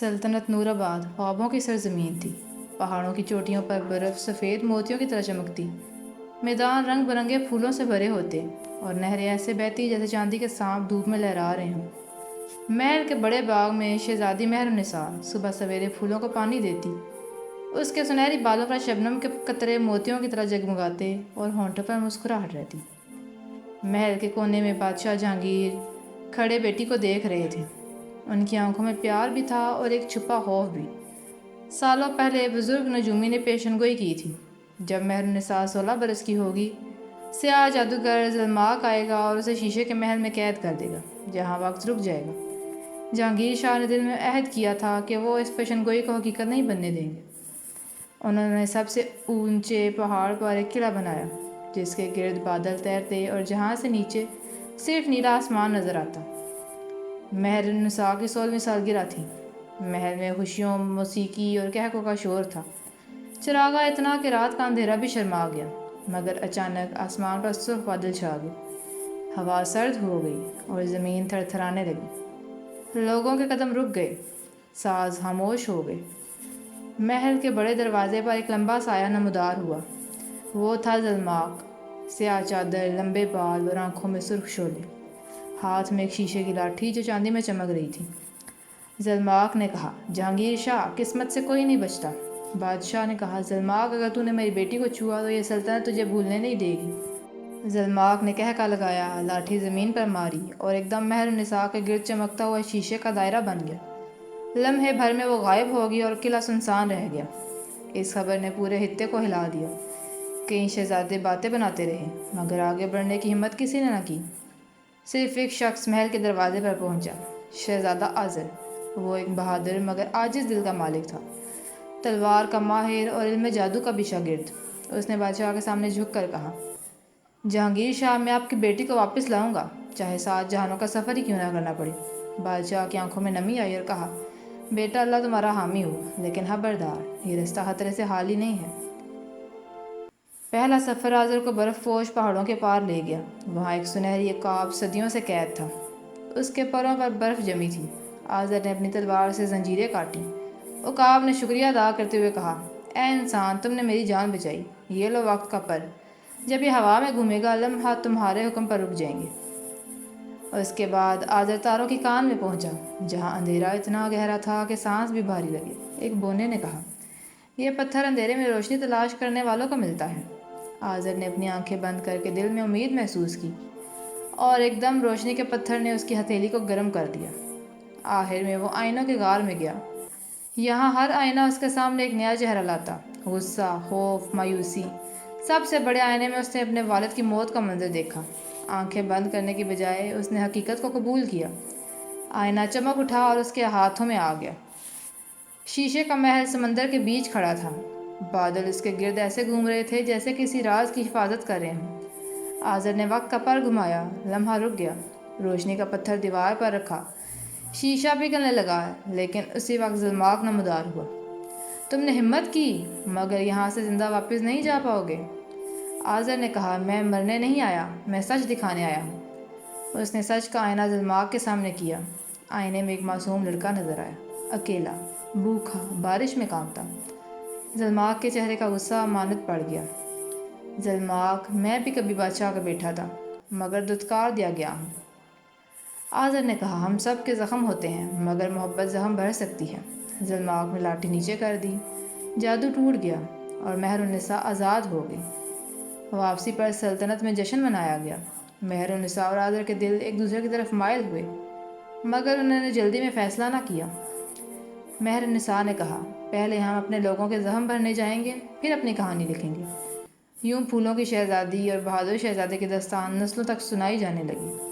सल्तनत नूराबाद ख्वाबों की सरजमीन थी। पहाड़ों की चोटियों पर बर्फ़ सफ़ेद मोतियों की तरह चमकती, मैदान रंग बिरंगे फूलों से भरे होते और नहरें ऐसे बहती जैसे चांदी के सांप धूप में लहरा रहे हों। महल के बड़े बाग में शहजादी महरुन्निसा सुबह सवेरे फूलों को पानी देती। उसके सुनहरी बालों पर शबनम के कतरे मोतियों की तरह जगमगाते और होंठों पर मुस्कुराहट रहती। महल के कोने में बादशाह जहांगीर खड़े बेटी को देख रहे थे। उनकी आंखों में प्यार भी था और एक छुपा खौफ भी। सालों पहले बुजुर्ग नजूमी ने पेशनगोई की थी, जब महरुन्निसा 16 बरस की होगी, स्याह जादूगर ज़लमाक आएगा और उसे शीशे के महल में कैद कर देगा, जहाँ वक्त रुक जाएगा। जहांगीर शाह ने दिल में अहद किया था कि वो इस पेशनगोई को हकीकत नहीं बनने देंगे। उन्होंने सबसे ऊंचे पहाड़ पर एक किला बनाया, जिसके गिर्द बादल तैरते और जहाँ से नीचे सिर्फ नीला आसमान नजर आता। महरुन्निसा की 16वीं सालगिरह थी। महल में खुशियों, मौसीकी और कहकों का शोर था। चरागा इतना कि रात का अंधेरा भी शर्मा गया, मगर अचानक आसमान पर सुर्ख बादल छा गए। हवा सर्द हो गई और ज़मीन थरथराने लगी। लोगों के कदम रुक गए, साज खामोश हो गए। महल के बड़े दरवाजे पर एक लंबा साया नमूदार हुआ। वो था ज़लमाक, स्याह चादर, लंबे बाल और आंखों में सुर्ख शोले, हाथ में एक शीशे की लाठी जो चांदी में चमक रही थी। ज़लमाक ने कहा, जहांगीर शाह, किस्मत से कोई नहीं बचता। बादशाह ने कहा, ज़लमाक, अगर तूने मेरी बेटी को छुआ तो ये सल्तनत तुझे भूलने नहीं देगी। ज़लमाक ने कहका लगाया, लाठी ज़मीन पर मारी और एकदम महरुन्निसा के गिर्द चमकता हुआ शीशे का दायरा बन गया। लम्हे भर में वो गायब हो गई और किला सुनसान रह गया। इस खबर ने पूरे हित्ते को हिला दिया। कई शहजादे बातें बनाते रहे, मगर आगे बढ़ने की हिम्मत किसी ने न की। सिर्फ एक शख्स महल के दरवाजे पर पहुंचा, शहजादा आज़र। वो एक बहादुर मगर आजिज़ दिल का मालिक था, तलवार का माहिर और इल्म जादू का भी शागिर्द। उसने बादशाह के सामने झुककर कहा, जहांगीर शाह, मैं आपकी बेटी को वापस लाऊंगा, चाहे 7 जहानों का सफ़र ही क्यों ना करना पड़े। बादशाह की आंखों में नमी आई और कहा, बेटा, अल्लाह तुम्हारा हामी हो, लेकिन खबरदार, ये रास्ता खतरे से खाली नहीं है। पहला सफ़र आज़र को बर्फ़पोश पहाड़ों के पार ले गया। वहाँ एक सुनहरी इक़ाब सदियों से कैद था। उसके पैरों पर बर्फ़ जमी थी। आज़र ने अपनी तलवार से जंजीरें काटी। उक़ाब ने शुक्रिया अदा करते हुए कहा, ऐ इंसान, तुमने मेरी जान बचाई। ये लो वक्त का पर, जब ये हवा में घूमेगा, लम्हा तुम्हारे हुक्म पर रुक जाएंगे। और इसके बाद आज़र तारों की कान में पहुंचा, जहाँ अंधेरा इतना गहरा था कि सांस भी भारी लगे। एक बोने ने कहा, यह पत्थर अंधेरे में रोशनी तलाश करने वालों को मिलता है। आज़र ने अपनी आंखें बंद करके दिल में उम्मीद महसूस की, और एकदम रोशनी के पत्थर ने उसकी हथेली को गर्म कर दिया। आखिर में वो आइनों के गार में गया। यहाँ हर आईना उसके सामने एक नया चेहरा लाता, गुस्सा, खौफ, मायूसी। सबसे बड़े आईने में उसने अपने वालिद की मौत का मंजर देखा। आंखें बंद करने की बजाय उसने हकीकत को कबूल किया। आईना चमक उठा और उसके हाथों में आ गया। शीशे का महल समंदर के बीच खड़ा था। बादल उसके गिर्द ऐसे घूम रहे थे जैसे किसी राज की हिफाजत कर रहे हों। आज़र ने वक्त का पर घुमाया, लम्हा रुक गया। रोशनी का पत्थर दीवार पर रखा, शीशा पिघलने लगा, लेकिन उसी वक्त ज़लमाक नमदार हुआ। तुमने हिम्मत की, मगर यहाँ से ज़िंदा वापस नहीं जा पाओगे। आज़र ने कहा, मैं मरने नहीं आया, मैं सच दिखाने आया हूँ। उसने सच का आईना ज़लमाक के सामने किया। आईने में एक मासूम लड़का नजर आया, अकेला, भूखा, बारिश में कांपता। ज़लमाक के चेहरे का गुस्सा अमानत पड़ गया। ज़लमाक, मैं भी कभी बादशाह का बेटा था, मगर दुत्कार दिया गया हूँ। आज़र ने कहा, हम सब के ज़ख्म होते हैं, मगर मोहब्बत ज़ख्म भर सकती है। ज़लमाक ने लाठी नीचे कर दी। जादू टूट गया और महरुन्निसा आज़ाद हो गई। वापसी पर सल्तनत में जश्न मनाया गया। महरुन्निसा और आज़र के दिल एक दूसरे की तरफ माइल हुए, मगर उन्होंने जल्दी में फ़ैसला ना किया। महरुन्निसा ने कहा, पहले हम अपने लोगों के ज़ख्म भरने जाएंगे, फिर अपनी कहानी लिखेंगे। यूं फूलों की शहज़ादी और बहादुर शहज़ादे की दास्तान नस्लों तक सुनाई जाने लगी।